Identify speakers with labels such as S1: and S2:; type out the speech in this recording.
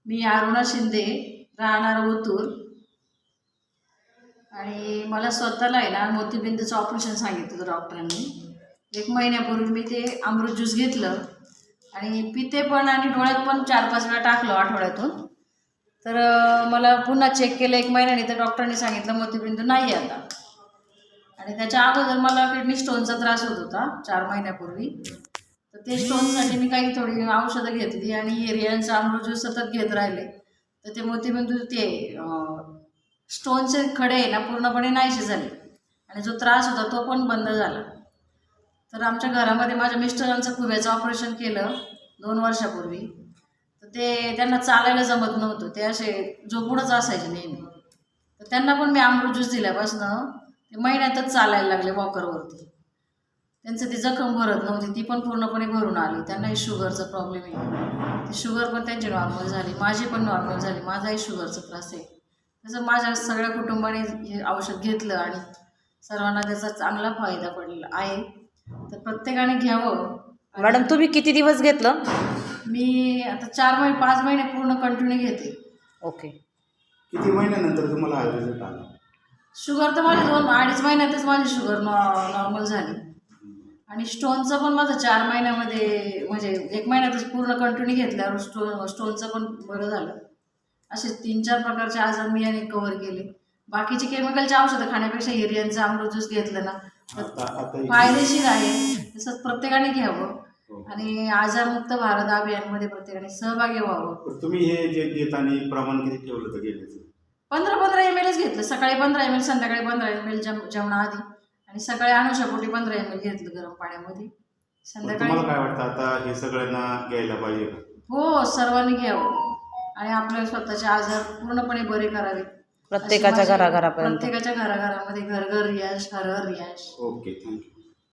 S1: मी अरुणा शिंदे, राहणार ओतूर. आणि मला स्वतःला आहे ना मोतीबिंदूचं ऑपरेशन सांगितलं होतं डॉक्टरांनी. 1 महिन्यापूर्वी मी ते अमृत ज्यूस घेतलं आणि पिते पण आणि डोळ्यात पण 4-5 वेळा टाकलं आठवड्यातून. तर मला पुन्हा चेक केलं 1 महिन्याने, तर डॉक्टरांनी सांगितलं मोतीबिंदू नाही आहे आता. आणि त्याच्या अगोदर मला किडनी स्टोनचा त्रास होत होता 4 महिन्यापूर्वी. तर ते स्टोनसाठी मी काही थोडी औषधं घेतली आणि रियांचं अमृत ज्यूस सतत घेत राहिले. तर ते मोतीबिंदू ते स्टोनचे खडे आहे ना पूर्णपणे नाहीसे झाले आणि जो त्रास होता तो पण बंद झाला. तर आमच्या घरामध्ये माझ्या मिस्टरांचं खुब्याचं ऑपरेशन केलं 2 वर्षापूर्वी. तर ते त्यांना चालायला जमत नव्हतं, ते असे झोपूनच असायचे नेहमी. तर त्यांना पण मी अमृत ज्यूस दिल्यापासनं ते महिन्यातच चालायला लागले वॉकरवरती. त्यांचं ती जखम भरत नव्हती, ती पण पूर्णपणे भरून आली. त्यांनाही शुगरचा प्रॉब्लेम आहे, ती शुगर पण त्यांची नॉर्मल झाली, माझी पण नॉर्मल झाली. माझाही शुगरचा त्रास आहे. तसं माझ्या सगळ्या कुटुंबाने हे औषध घेतलं आणि सर्वांना त्याचा चांगला फायदा पडलेला आहे. तर प्रत्येकाने घ्यावं.
S2: मॅडम तुम्ही किती दिवस घेतलं?
S1: मी आता 4-5 महिने पूर्ण कंटिन्यू घेते.
S2: ओके.
S3: किती महिन्यानंतर तुम्हाला हा रिझल्ट आला?
S1: शुगर तर माझी 2-2.5 महिन्यातच माझी शुगर नॉर्मल झाली आणि स्टोनचं पण माझं 4 महिन्यामध्ये म्हणजे 1 महिन्यातच पूर्ण कंटिन्यू घेतल्यावर स्टोनचं पण बरं झालं. असे 3-4 प्रकारचे आजार मी याने कव्हर केले. बाकीचे केमिकलचे औषधं खाण्यापेक्षा हिरियांचं अमृत ज्यूस घेतलं ना फायदेशीर आहे. तसंच प्रत्येकाने घ्यावं आणि आजारमुक्त भारत अभियानमध्ये प्रत्येकाने सहभागी व्हावं.
S3: तुम्ही हे जे घेताना प्रमाण किती ठेवलं होतं घेण्याचं?
S1: 15-15 ml घेतलं. सकाळी 15 ml, संध्याकाळी 15 ml जेवणाआधी, आणि सकाळी अनुशापोटी 15 ml घेतलं गरम पाण्यामध्ये. संध्याकाळी
S3: तुम्हाला काय वाटतं आता हे सगळ्यांना घ्यायला पाहिजे का?
S1: हो, सर्वांनी घ्यावं आणि आपल्या स्वतःचे आजार पूर्णपणे बरे करावे.
S2: प्रत्येकाच्या घराघरापर्यंत.
S1: प्रत्येकाच्या घराघरामध्ये घर घर रियाज, हर हर रियाज.
S3: Okay, thank you.